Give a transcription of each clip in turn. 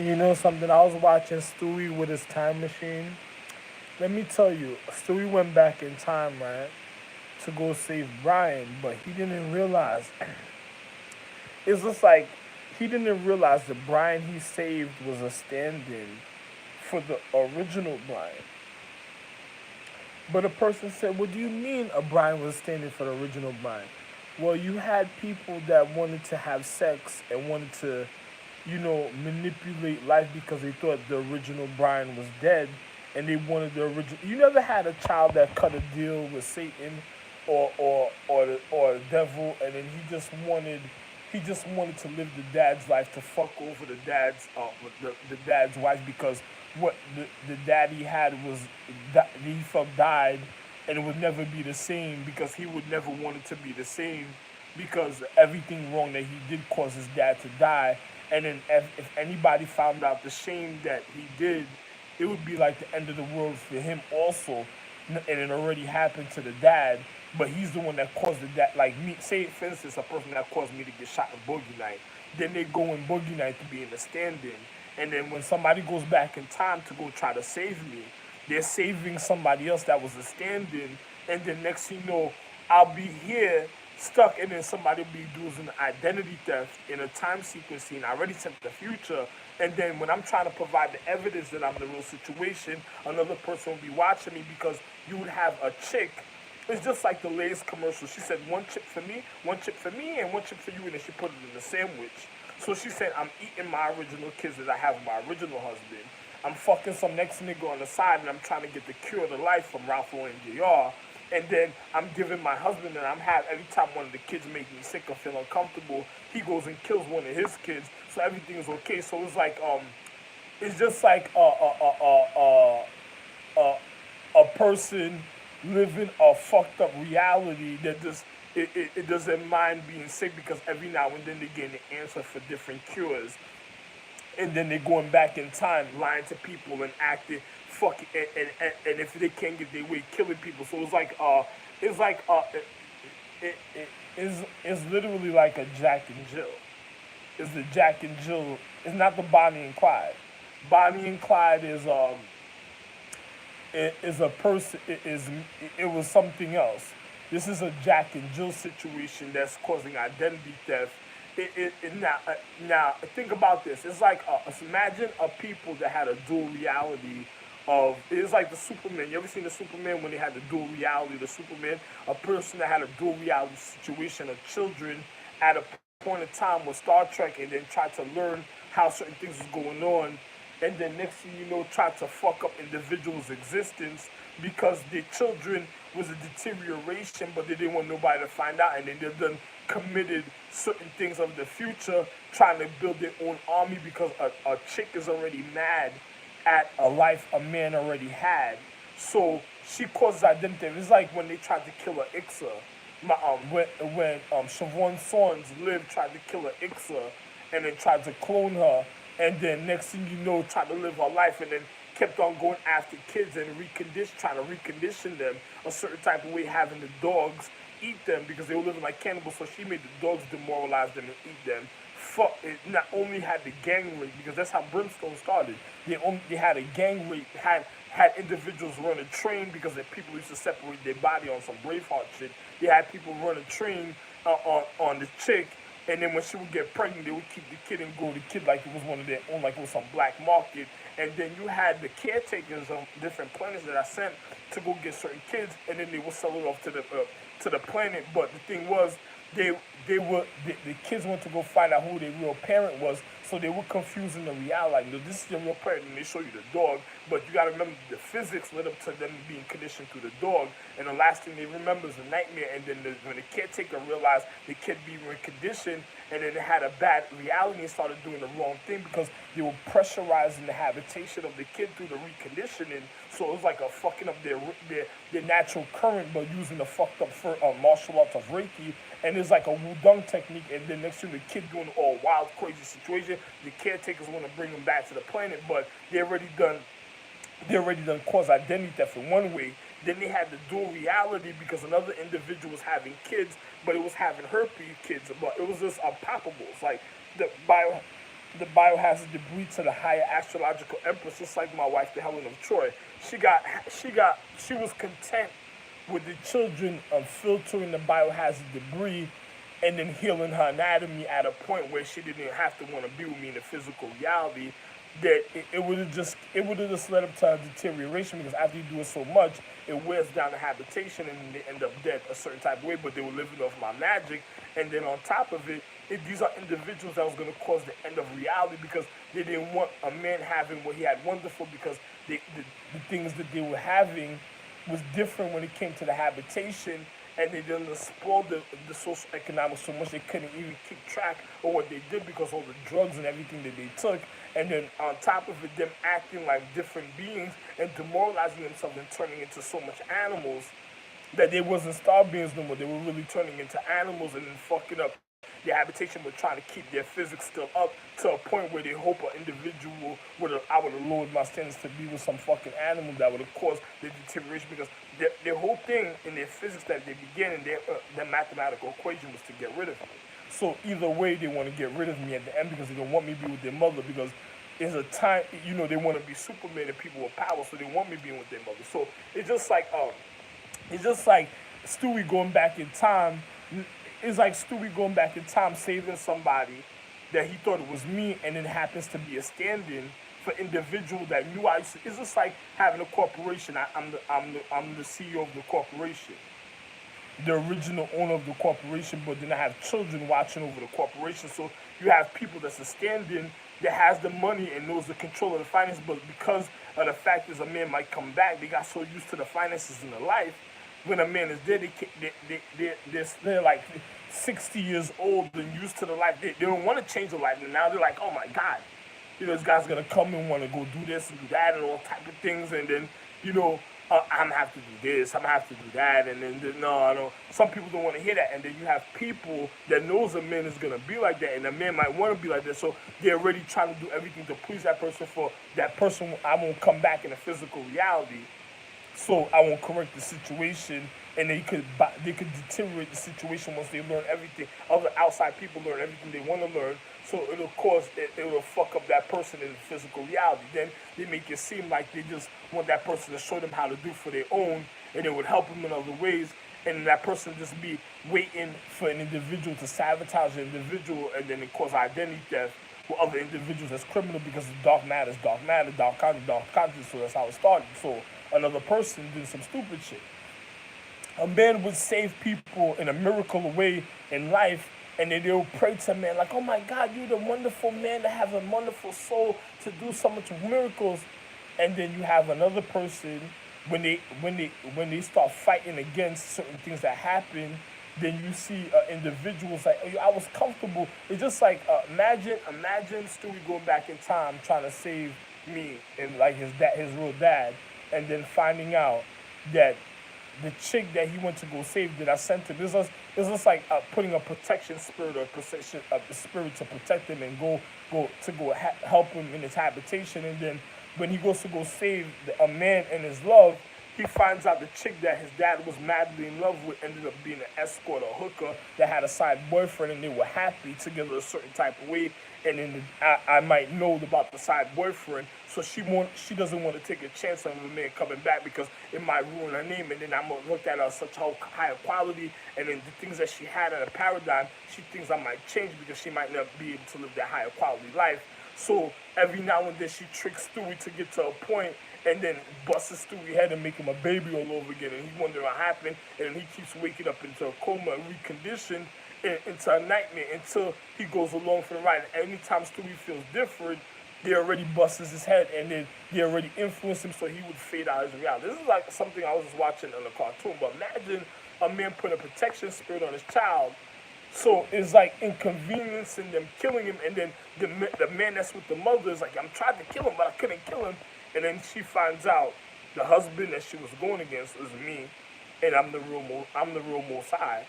You know something? I was watching Stewie with his time machine. Let me tell you, Stewie went back in time, right, to go save Brian, but he didn't realize. It's just like he didn't realize the Brian he saved was a stand-in for the original Brian. But a person said, "What do you mean a Brian was standing for the original Brian?" Well, you had people that wanted to have sex and wanted to, manipulate life because they thought the original Brian was dead, and they wanted the original. You never had a child that cut a deal with Satan, or the devil, and then he just wanted to live the dad's life to fuck over the dad's wife because what the dad he had was he felt died, and it would never be the same because he would never want it to be the same because everything wrong that he did caused his dad to die. And then if anybody found out the shame that he did, it would be like the end of the world for him also, and it already happened to the dad. But he's the one that caused the dad. Like me, say for instance, a person that caused me to get shot in Boogie Night, then they go in Boogie Night to be in the stand-in, and then when somebody goes back in time to go try to save me, they're saving somebody else that was a stand-in, and then next thing you know, I'll be here stuck, and then somebody will be doing an identity theft in a time sequence scene. I already sent the future, and then when I'm trying to provide the evidence that I'm in the real situation, another person will be watching me because you would have a chick. It's just like the Lay's commercial. She said, one chip for me, and one chip for you, and then she put it in the sandwich. So she said, I'm eating my original kids that I have with my original husband. I'm fucking some next nigga on the side, and I'm trying to get the cure to life from Ralph Lauren Jr. And then I'm giving my husband, and every time one of the kids make me sick or feel uncomfortable, he goes and kills one of his kids. So everything is okay. So it's just like a, a person living a fucked up reality that just it doesn't mind being sick because every now and then they get an answer for different cures, and then they're going back in time lying to people and acting fucking, and if they can't get their way, killing people. So it's like it's literally like a Jack and Jill. It's the Jack and Jill. It's not the Bonnie and Clyde. Bonnie and Clyde is a person. It was something else. This is a Jack and Jill situation that's causing identity theft. Now think about this. It's like imagine a people that had a dual reality of. It's like the Superman. You ever seen the Superman when they had the dual reality? The Superman, a person that had a dual reality situation of children at a point in time with Star Trek, and then tried to learn how certain things was going on, and then next thing you know, try to fuck up individuals' existence because their children was a deterioration, but they didn't want nobody to find out, and then they done committed certain things of the future, trying to build their own army because a chick is already mad at a life a man already had. So she causes identity. It's like when they tried to kill her Ixa. When Siobhan Sons lived tried to kill her Ixa, and then tried to clone her, and then next thing you know, tried to live her life, and then kept on going after kids and trying to recondition them a certain type of way, having the dogs eat them because they were living like cannibals. So she made the dogs demoralize them and eat them. Fuck! It not only had the gang rape because that's how Brimstone started. They had a gang rape, had individuals run a train because the people used to separate their body on some Braveheart shit. They had people run a train on the chick, and then when she would get pregnant, they would keep the kid and grow the kid like it was one of their own, like it was some black market. And then you had the caretakers of different planets that I sent to go get certain kids, and then they would sell it off to the planet. But the thing was, the kids went to go find out who their real parent was, so they were confusing the reality. Like, no, this is your real parent, and they show you the dog, but you gotta remember the physics led up to them being conditioned through the dog, and the last thing they remember is the nightmare. And then when the caretaker realized the kid being conditioned, and then they had a bad reality and started doing the wrong thing because they were pressurizing the habitation of the kid through the reconditioning. So it was like a fucking up their natural current, but using the fucked up martial arts of Reiki. And it's like a wudang technique, and then next thing the kid doing all wild, crazy situation. The caretakers want to bring him back to the planet, but they already done caused identity theft in one way. Then they had the dual reality because another individual was having kids, but it was having herpes kids, but it was just unpoppable. It's like the bio. the biohazard debris to the higher astrological empress, just like my wife, the Helen of Troy. She was content with the children of filtering the biohazard debris and then healing her anatomy at a point where she didn't even have to want to be with me in the physical reality. That it would have just led up to her deterioration because after you do it so much, it wears down the habitation and they end up dead a certain type of way. But they were living off my magic, and then on top of it, these are individuals that was going to cause the end of reality because they didn't want a man having what he had wonderful because the things that they were having was different when it came to the habitation, and they didn't spoil the social economic so much they couldn't even keep track of what they did because all the drugs and everything that they took. And then on top of it, them acting like different beings and demoralizing themselves and turning into so much animals that they wasn't star beings no more. They were really turning into animals and then fucking up their habitation, but trying to keep their physics still up to a point where they hope an individual I would have lowered my standards to be with some fucking animal that would have caused the deterioration because their whole thing in their physics that they began in their mathematical equation was to get rid of me. So either way, they want to get rid of me at the end because they don't want me to be with their mother because there's a time, they want to be Superman and people with power, so they want me being with their mother. So it's just like Stewie going back in time. It's like Stewie going back in time, saving somebody that he thought it was me, and it happens to be a stand-in for individual that knew I used to. It's just like having a corporation. I'm the CEO of the corporation, the original owner of the corporation, but then I have children watching over the corporation. So you have people that's a stand-in that has the money and knows the control of the finances, but because of the fact that a man might come back, they got so used to the finances in their life. When a man is dead, they're like 60 years old and used to the life. They don't want to change their life, and now they're like, oh my God, this guy's gonna come and want to go do this and do that and all type of things, and then I'm gonna have to do this, I'm gonna have to do that, and then no, I don't. Some people don't want to hear that, and then you have people that knows a man is gonna be like that, and a man might want to be like that, so they're already trying to do everything to please that person. For that person, I won't come back in a physical reality. So I won't correct the situation, and they could deteriorate the situation once they learn everything. Other outside people learn everything they want to learn, so it'll fuck up that person in the physical reality. Then they make it seem like they just want that person to show them how to do for their own, and it would help them in other ways. And that person just be waiting for an individual to sabotage an individual, and then it cause identity theft with other individuals as criminal because dark matter is dark matter, dark conscious. So that's how it started. So another person did some stupid shit. A man would save people in a miracle way in life, and then they'll pray to a man like, oh my God, you're the wonderful man that has a wonderful soul to do so much miracles. And then you have another person, when they start fighting against certain things that happen, then you see individuals like, oh, I was comfortable. It's just like, imagine Stewie going back in time trying to save me and like his real dad, and then finding out that the chick that he went to go save that I sent him, it's just like putting a protection spirit or protection spirit to protect him and help him in his habitation. And then when he goes to go save a man in his love, he finds out the chick that his dad was madly in love with ended up being an escort or hooker that had a side boyfriend, and they were happy together a certain type of way. And then I might know about the side boyfriend, so she doesn't want to take a chance on a man coming back because it might ruin her name. And then I'm gonna look at her such higher quality, and then the things that she had in a paradigm, she thinks I might change because she might not be able to live that higher quality life. So every now and then she tricks Stewie to get to a point, and then busts Stewie's head and make him a baby all over again. And he's wondering what happened, and then he keeps waking up into a coma and reconditioned into a nightmare until he goes along for the ride. And anytime Stewie feels different, they already busts his head, and then they already influence him so he would fade out his reality. This is like something I was just watching on a cartoon, but imagine a man putting a protection spirit on his child. So it's like inconveniencing them, killing him, and then the man that's with the mother is like, I'm trying to kill him, but I couldn't kill him. And then she finds out the husband that she was going against is me, and I'm the real Most High,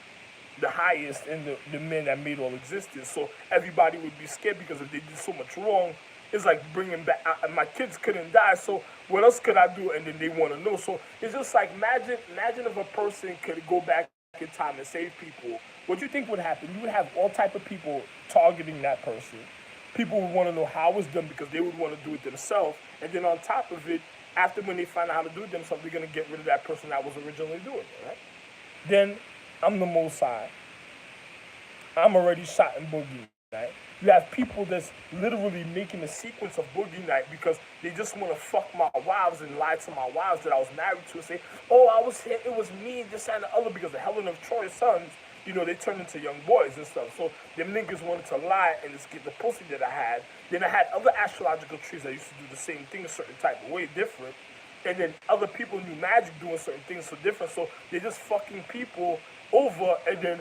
the highest, and the men that made all existence. So everybody would be scared because if they did so much wrong, it's like bringing back. My kids couldn't die, so what else could I do? And then they want to know. So it's just like imagine if a person could go back in time and save people. What do you think would happen? You would have all type of people targeting that person. people would want to know how it's done because they would want to do it themselves. And then on top of it, after when they find out how to do it themselves, they're gonna get rid of that person that was originally doing it, right? Then I'm the Most High. I'm already shot in boogie night. You have people that's literally making a sequence of boogie night because they just want to fuck my wives and lie to my wives that I was married to and say, oh, I was here, it was me, this and the other, because the Helen of Troy's sons, you know, they turned into young boys and stuff. So them niggas wanted to lie and just get the pussy that I had. Then I had other astrological trees that used to do the same thing a certain type of way, different. And then other people knew magic doing certain things so different. So they're just fucking people over, and then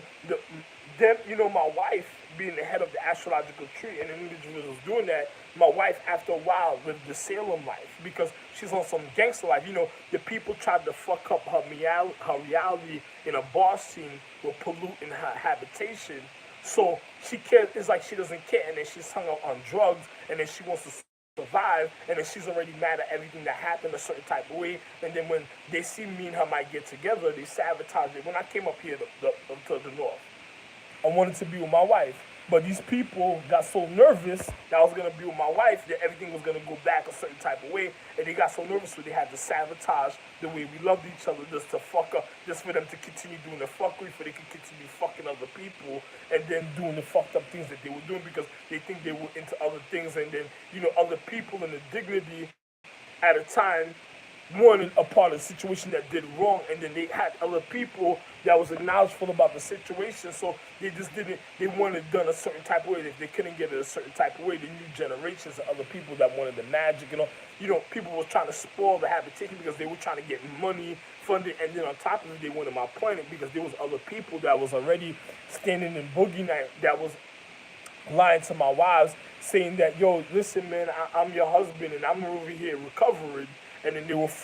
them, you know, my wife being the head of the astrological tree and the individual was doing that, my wife after a while lived the Salem life because she's on some gangster life. You know, the people tried to fuck up her reality in a bar scene with polluting her habitation. So she cares, it's like she doesn't care, and then she's hung up on drugs, and then she wants to survive, and then she's already mad at everything that happened a certain type of way, and then when they see me and her might get together, they sabotage it. When I came up here to the north, I wanted to be with my wife. But these people got so nervous that I was going to be with my wife that everything was going to go back a certain type of way. And they got so nervous so they had to sabotage the way we loved each other just to fuck up, just for them to continue doing the fuckery, for they could continue fucking other people and then doing the fucked up things that they were doing because they think they were into other things. And then, you know, other people in the dignity at a time wanted a part of the situation that did wrong, and then they had other people that was acknowledgeful about the situation, so they just didn't, they wanted it done a certain type of way. If they couldn't get it a certain type of way, the new generations of other people that wanted the magic and all, you know, people were trying to spoil the habitation because they were trying to get money funded, and then on top of it, they wanted my planet because there was other people that was already standing in boogie night that was lying to my wives, saying that, yo, listen, man, I'm your husband and I'm over here recovering. And then they already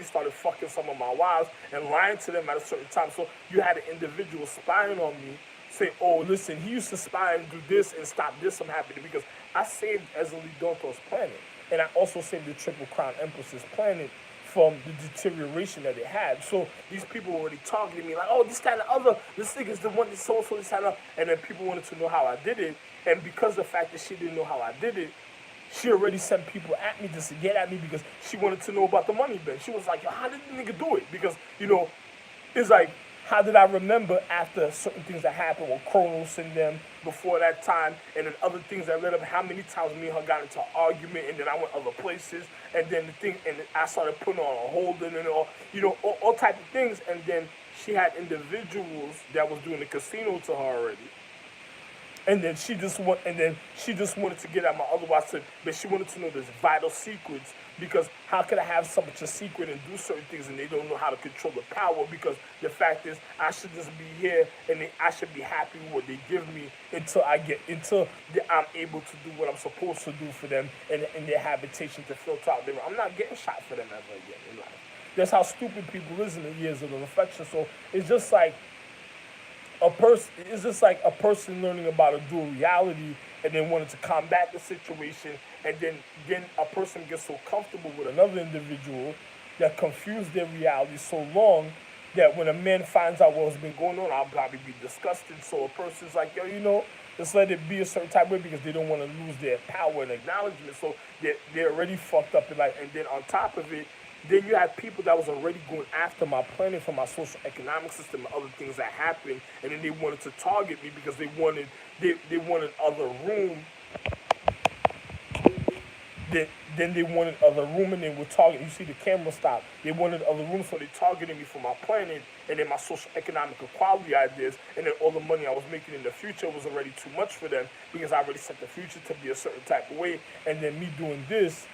started fucking some of my wives and lying to them at a certain time. So you had an individual spying on me, say, oh, listen, he used to spy and do this and stop this from happening because I saved Ezeli Donto's planet. And I also saved the Triple Crown Empress's planet from the deterioration that it had. So these people were already targeting me like, oh, this, that, and the other, this nigga's the one that's so, this, that, and the other. And then people wanted to know how I did it. And because of the fact that she didn't know how I did it, she already sent people at me just to get at me because she wanted to know about the money bin. She was like, yo, how did the nigga do it? Because, you know, it's like, how did I remember after certain things that happened with Kronos and them before that time, and then other things that led up, how many times me and her got into an argument, and then I went other places, and then the thing, and I started putting on a holding and all, you know, all type of things, and then she had individuals that was doing the casino to her already. And then she just wanted to get at my other wife, but she wanted to know this vital secrets because how could I have such a secret and do certain things and they don't know how to control the power? Because the fact is, I should just be here and I should be happy with what they give me until I'm able to do what I'm supposed to do for them and in their habitation to filter out them. I'm not getting shot for them ever again in life. That's how stupid people is in the years of the reflection. So it's just like a person learning about a dual reality and then wanting to combat the situation, and then a person gets so comfortable with another individual that confused their reality so long that when a man finds out what's been going on, I'll probably be disgusted. So a person's like, yo, you know, just let it be a certain type of way because they don't want to lose their power and acknowledgement. So they're already fucked up in life. And then on top of it, then you had people that was already going after my planet for my social economic system and other things that happened, and then they wanted to target me because they wanted other room. Then they wanted other room, and they were targeting. You see the camera stop. They wanted other room, so they targeted me for my planet, and then my social economic equality ideas, and then all the money I was making in the future was already too much for them because I already set the future to be a certain type of way, and then me doing this.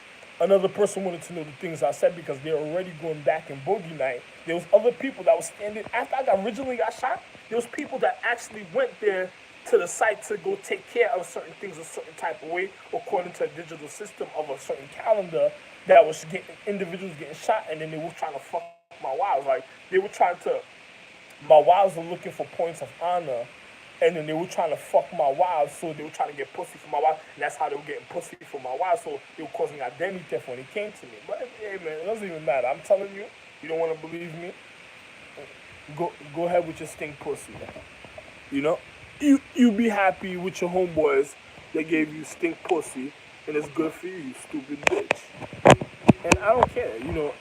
Another person wanted to know the things I said because they're already going back in boogie night. There was other people that was standing, after I originally got shot, there was people that actually went there to the site to go take care of certain things a certain type of way according to a digital system of a certain calendar that was getting individuals getting shot, and then they were trying to fuck my wives. Like, they were trying to, my wives were looking for points of honor, and then they were trying to fuck my wives, so they were trying to get pussy for my wife, and that's how they were getting pussy for my wife, so they were causing identity theft when it came to me. But hey man, it doesn't even matter. I'm telling you, you don't want to believe me? Go ahead with your stink pussy. You know? You be happy with your homeboys that gave you stink pussy, and it's good for you, you stupid bitch. And I don't care,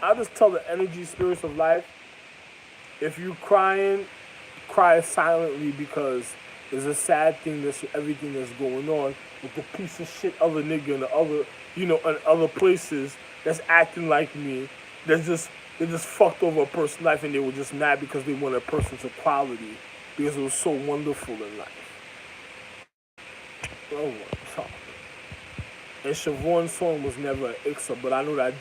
I just tell the energy spirits of life, if you crying, cry silently because it's a sad thing that's everything that's going on with the piece of shit other nigga and the other, in other places that's acting like me, they just fucked over a person's life and they were just mad because they wanted a person's equality because it was so wonderful in life. Oh, and Siobhan's song was never an Ixa, but I know that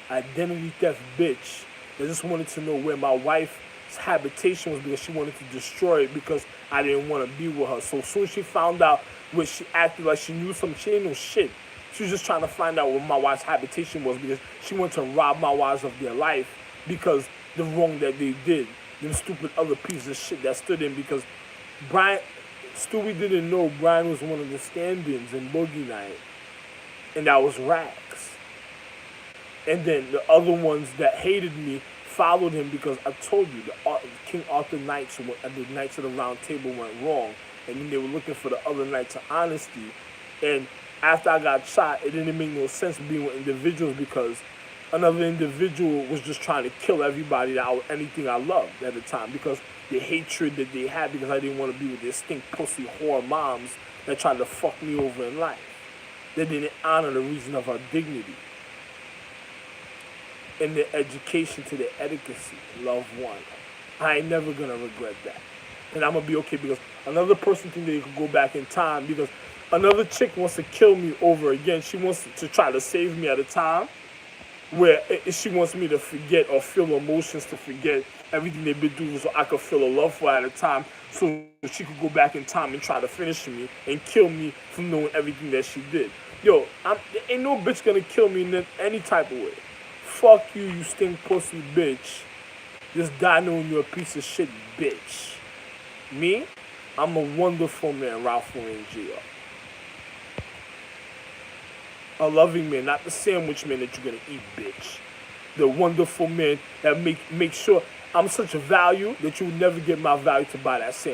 identity theft bitch that just wanted to know where my wife's habitation was because she wanted to destroy it because I didn't want to be with her. So as soon as she found out where she acted like she knew some, she didn't know shit. She was just trying to find out where my wife's habitation was because she wanted to rob my wives of their life because the wrong that they did. Them stupid other pieces of shit that stood in because Stewie didn't know Brian was one of the stand-ins in Boogie Night, and that was Rax. And then the other ones that hated me followed him because I told you the King Arthur Knights, the Knights of the Round Table went wrong, and then they were looking for the other Knights of Honesty. And after I got shot, it didn't make no sense being with individuals because another individual was just trying to kill everybody anything I loved at the time because the hatred that they had because I didn't want to be with their stink pussy whore moms that tried to fuck me over in life. They didn't honor the reason of our dignity and their education to their etiquette. Love one. I ain't never gonna regret that. And I'm gonna be okay because another person think they could go back in time because another chick wants to kill me over again. She wants to try to save me at a time where she wants me to forget or feel emotions to forget everything they've been through so I could feel a love for her at a time so she could go back in time and try to finish me and kill me from knowing everything that she did. Yo, there ain't no bitch gonna kill me in any type of way. Fuck you, you stink pussy bitch. Just die knowing you're a piece of shit bitch. Me, I'm a wonderful man, Ralph and Gio. A loving man, not the sandwich man that you're gonna eat, bitch. The wonderful man that make sure I'm such a value that you would never get my value to buy that sandwich.